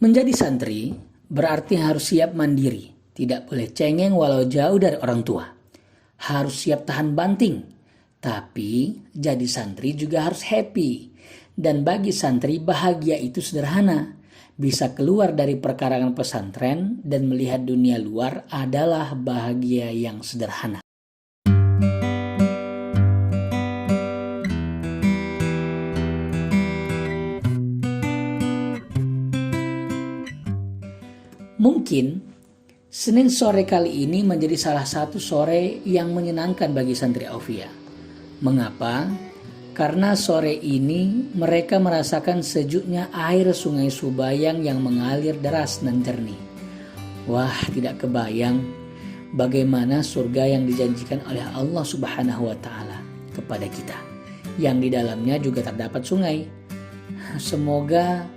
Menjadi santri berarti harus siap mandiri, tidak boleh cengeng walau jauh dari orang tua. Harus siap tahan banting, tapi jadi santri juga harus happy. Dan bagi santri bahagia itu sederhana. Bisa keluar dari perkarangan pesantren dan melihat dunia luar adalah bahagia yang sederhana. Mungkin Senin sore kali ini menjadi salah satu sore yang menyenangkan bagi santri Aufia. Mengapa? Karena sore ini mereka merasakan sejuknya air sungai Subayang yang mengalir deras dan jernih. Wah, tidak kebayang bagaimana surga yang dijanjikan oleh Allah Subhanahu wa Ta'ala kepada kita, yang di dalamnya juga terdapat sungai. Semoga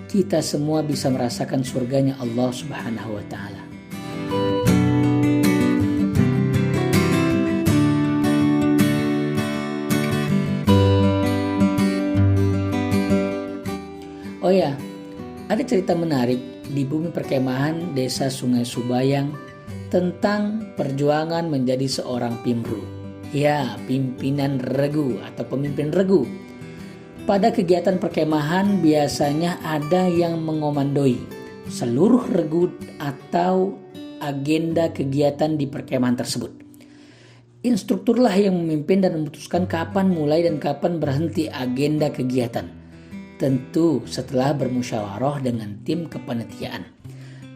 kita semua bisa merasakan surganya Allah Subhanahu wa Ta'ala. Oh ya, ada cerita menarik di bumi perkemahan desa Sungai Subayang tentang perjuangan menjadi seorang pimru. Ya, pimpinan regu atau pemimpin regu. Pada kegiatan perkemahan biasanya ada yang mengomandoi seluruh regu atau agenda kegiatan di perkemahan tersebut. Instrukturlah yang memimpin dan memutuskan kapan mulai dan kapan berhenti agenda kegiatan. Tentu setelah bermusyawarah dengan tim kepanitiaan.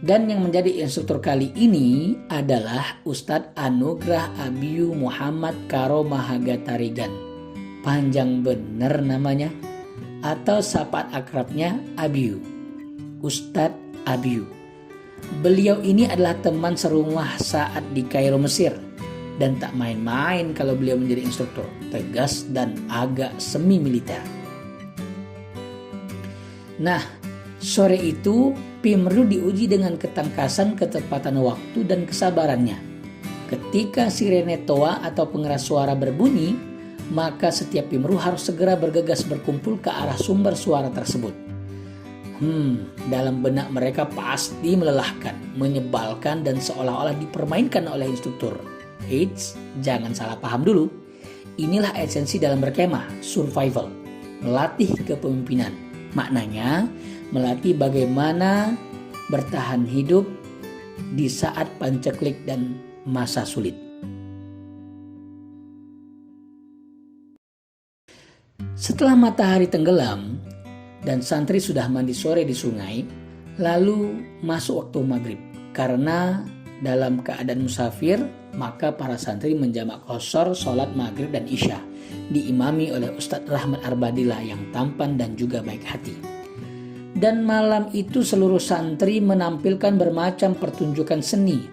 Dan yang menjadi instruktur kali ini adalah Ustadz Anugrah Abiyu Muhammad Karo Mahagatarigan. Panjang bener namanya, atau sapaan akrabnya Abiyu, Ustadz Abiyu. Beliau ini adalah teman serumah saat di Kairo, Mesir, dan tak main-main kalau beliau menjadi instruktur, tegas dan agak semi militer. Nah, sore itu Pimru diuji dengan ketangkasan, ketepatan waktu, dan kesabarannya. Ketika sirene toa atau pengeras suara berbunyi, maka setiap Pimru harus segera bergegas berkumpul ke arah sumber suara tersebut. Dalam benak mereka pasti melelahkan, menyebalkan, dan seolah-olah dipermainkan oleh instruktur. Eits, jangan salah paham dulu. Inilah esensi dalam berkemah, survival, melatih kepemimpinan. Maknanya melatih bagaimana bertahan hidup di saat panceklik dan masa sulit. Setelah matahari tenggelam dan santri sudah mandi sore di sungai, lalu masuk waktu maghrib. Karena dalam keadaan musafir, maka para santri menjamak qashar sholat maghrib dan isya, diimami oleh Ustadz Rahmat Arbadillah yang tampan dan juga baik hati. Dan malam itu seluruh santri menampilkan bermacam pertunjukan seni.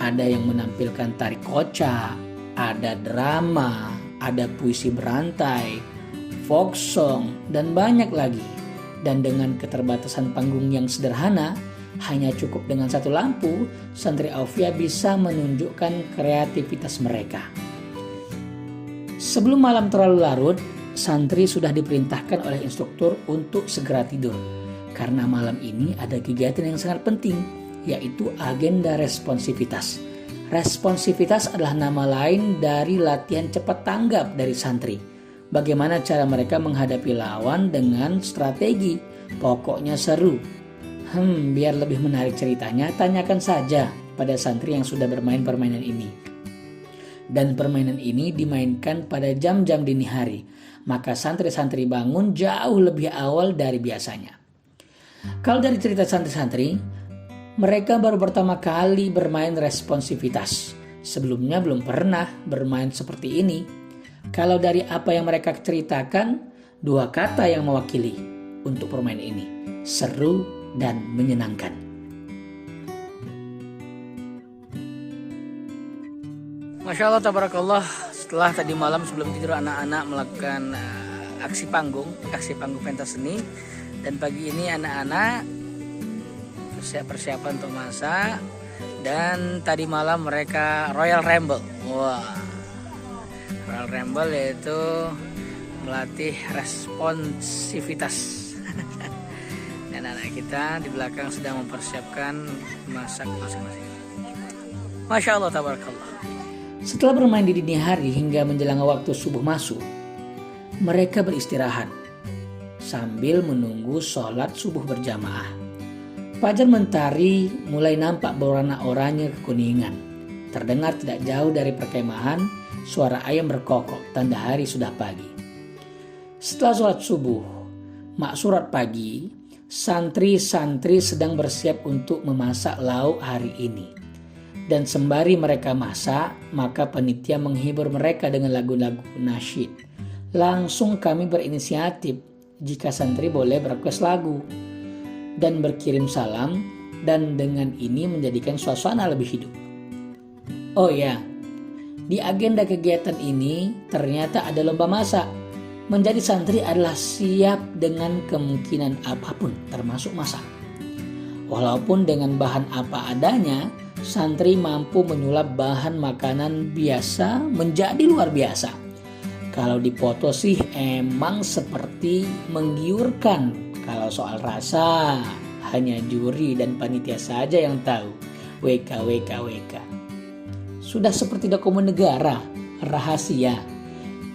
Ada yang menampilkan tari kocak, ada drama, ada puisi berantai, folk song, dan banyak lagi. Dan dengan keterbatasan panggung yang sederhana, hanya cukup dengan satu lampu, santri Aufia bisa menunjukkan kreativitas mereka. Sebelum malam terlalu larut, santri sudah diperintahkan oleh instruktur untuk segera tidur. Karena malam ini ada kegiatan yang sangat penting, yaitu agenda responsivitas. Responsivitas adalah nama lain dari latihan cepat tanggap dari santri. Bagaimana cara mereka menghadapi lawan dengan strategi. Pokoknya seru. Biar lebih menarik ceritanya, tanyakan saja pada santri yang sudah bermain permainan ini. Dan permainan ini dimainkan pada jam-jam dini hari, maka santri-santri bangun jauh lebih awal dari biasanya. Kalau dari cerita santri-santri, mereka baru pertama kali bermain responsivitas. Sebelumnya belum pernah bermain seperti ini. Kalau dari apa yang mereka ceritakan, dua kata yang mewakili untuk permainan ini: seru dan menyenangkan. Masya Allah, tabarakallah. Setelah tadi malam sebelum tidur anak-anak melakukan aksi panggung pentas seni, dan pagi ini anak-anak persiapan untuk masak, dan tadi malam mereka Royal Rumble. Royal Rumble yaitu melatih responsivitas. Dan anak kita di belakang sedang mempersiapkan masak masing-masing. Masya Allah, tabarakallah. Setelah bermain di dini hari hingga menjelang waktu subuh masuk, mereka beristirahat sambil menunggu sholat subuh berjamaah. Fajar mentari mulai nampak berwarna oranye kekuningan. Terdengar tidak jauh dari perkemahan suara ayam berkokok, tanda hari sudah pagi. Setelah sholat subuh, maksurat pagi, santri-santri sedang bersiap untuk memasak lauk hari ini. Dan sembari mereka masak, maka panitia menghibur mereka dengan lagu-lagu nasyid. Langsung kami berinisiatif jika santri boleh berrequest lagu dan berkirim salam, dan dengan ini menjadikan suasana lebih hidup. Oh ya, di agenda kegiatan ini ternyata ada lomba masak. Menjadi santri adalah siap dengan kemungkinan apapun termasuk masak. Walaupun dengan bahan apa adanya, santri mampu menyulap bahan makanan biasa menjadi luar biasa. Kalau dipoto sih emang seperti menggiurkan. Kalau soal rasa, hanya juri dan panitia saja yang tahu. WK. Sudah seperti dokumen negara, rahasia.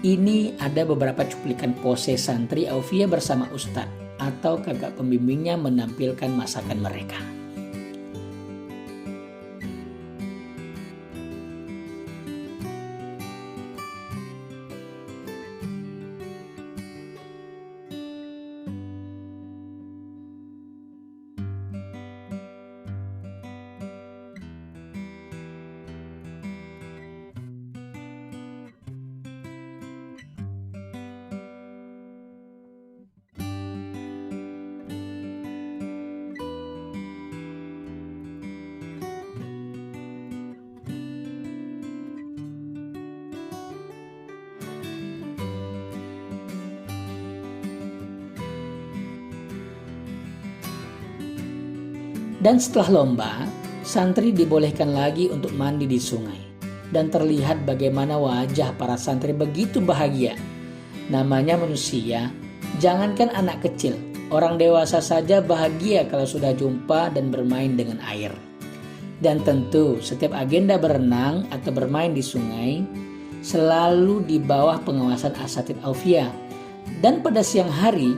Ini ada beberapa cuplikan pose santri Aufia bersama Ustadz atau kakak pembimbingnya menampilkan masakan mereka. Dan setelah lomba, santri dibolehkan lagi untuk mandi di sungai. Dan terlihat bagaimana wajah para santri begitu bahagia. Namanya manusia, jangankan anak kecil, orang dewasa saja bahagia kalau sudah jumpa dan bermain dengan air. Dan tentu setiap agenda berenang atau bermain di sungai selalu di bawah pengawasan Asatidz Aufia. Dan pada siang hari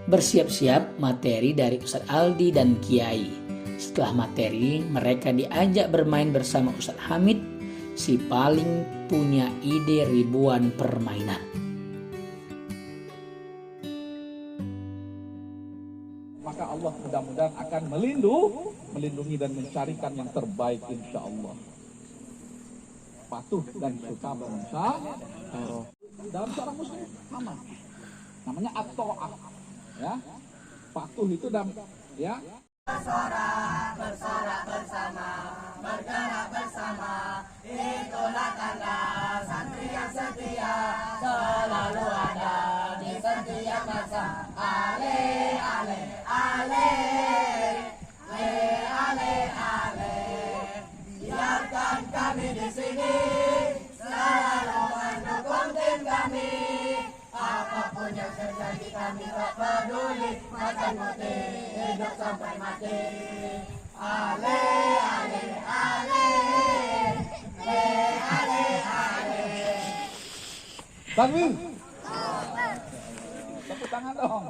bersiap-siap materi dari Ustadz Aldi dan Kiai. Setelah materi, mereka diajak bermain bersama Ustadz Hamid, si paling punya ide ribuan permainan. Maka Allah mudah-mudahan akan melindungi dan mencarikan yang terbaik insya Allah. Patuh dan suka berusaha. Dalam seorang muslim sama. Namanya at-ta'ah. Ya. Patuh itu dalam ya. Bersorak bersama, bergerak bersama, itulah tanda santri yang setia, selalu ada di setiap masa. Ale, ale, ale, ale, ale, biarkan kami di sini, selalu mendukung tim kami. Apapun yang terjadi kami tak peduli, makan putih hidup sampai mati. Ale, ale, ale, ale, ale. Takbir. Tepuk tangan dong.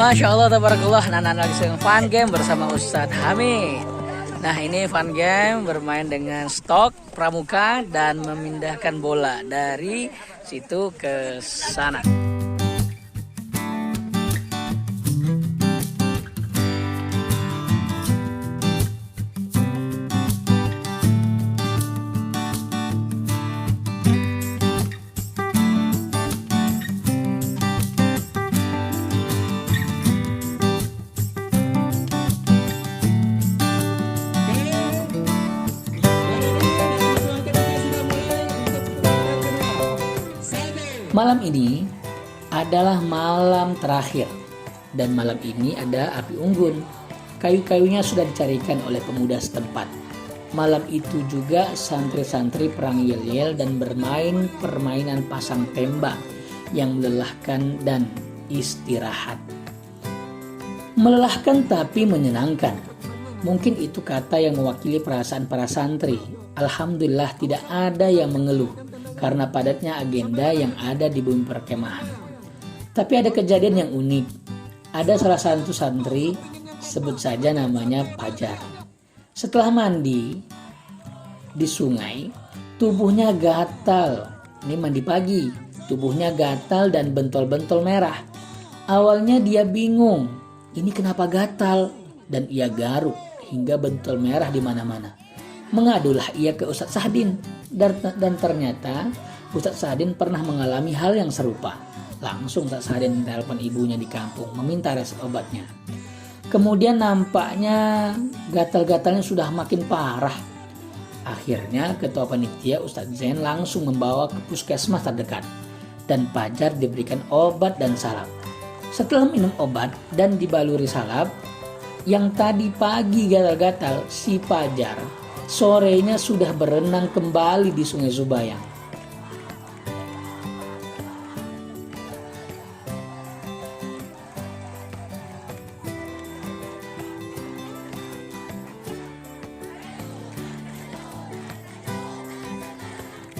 Masya Allah, tabarakallah. Nana lagi sedang fun game bersama Ustadz Hamid. Nah, ini fun game bermain dengan stok pramuka dan memindahkan bola dari situ ke sana. Malam ini adalah malam terakhir dan malam ini ada api unggun. Kayu-kayunya sudah dicarikan oleh pemuda setempat. Malam itu juga santri-santri perang yel-yel dan bermain permainan pasang tembak yang melelahkan dan istirahat. Melelahkan tapi menyenangkan. Mungkin itu kata yang mewakili perasaan para santri. Alhamdulillah tidak ada yang mengeluh karena padatnya agenda yang ada di bumi perkemahan. Tapi ada kejadian yang unik. Ada salah satu santri, sebut saja namanya Pajar. Setelah mandi di sungai, tubuhnya gatal. Ini mandi pagi, tubuhnya gatal dan bentol-bentol merah. Awalnya dia bingung, ini kenapa gatal? Dan ia garuk hingga bentol merah di mana-mana. Mengadulah ia ke Ustadz Sahdin dan ternyata Ustadz Sahdin pernah mengalami hal yang serupa. Langsung Ustadz Sahdin telepon ibunya di kampung meminta resep obatnya. Kemudian nampaknya gatal-gatalnya sudah makin parah. Akhirnya ketua panitia Ustadz Zain langsung membawa ke puskesmas terdekat dan Pajar diberikan obat dan salep. Setelah minum obat dan dibaluri salep, yang tadi pagi gatal-gatal si Pajar sorenya sudah berenang kembali di Sungai Subayang.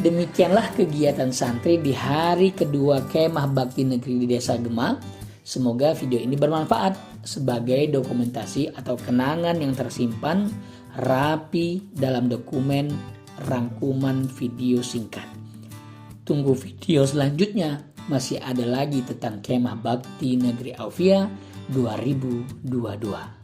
Demikianlah kegiatan santri di hari kedua kemah bakti negeri di Desa Gemal. Semoga video ini bermanfaat sebagai dokumentasi atau kenangan yang tersimpan rapi dalam dokumen rangkuman video singkat. Tunggu video selanjutnya, masih ada lagi tentang Kemah Bakti Negeri Aufia 2022.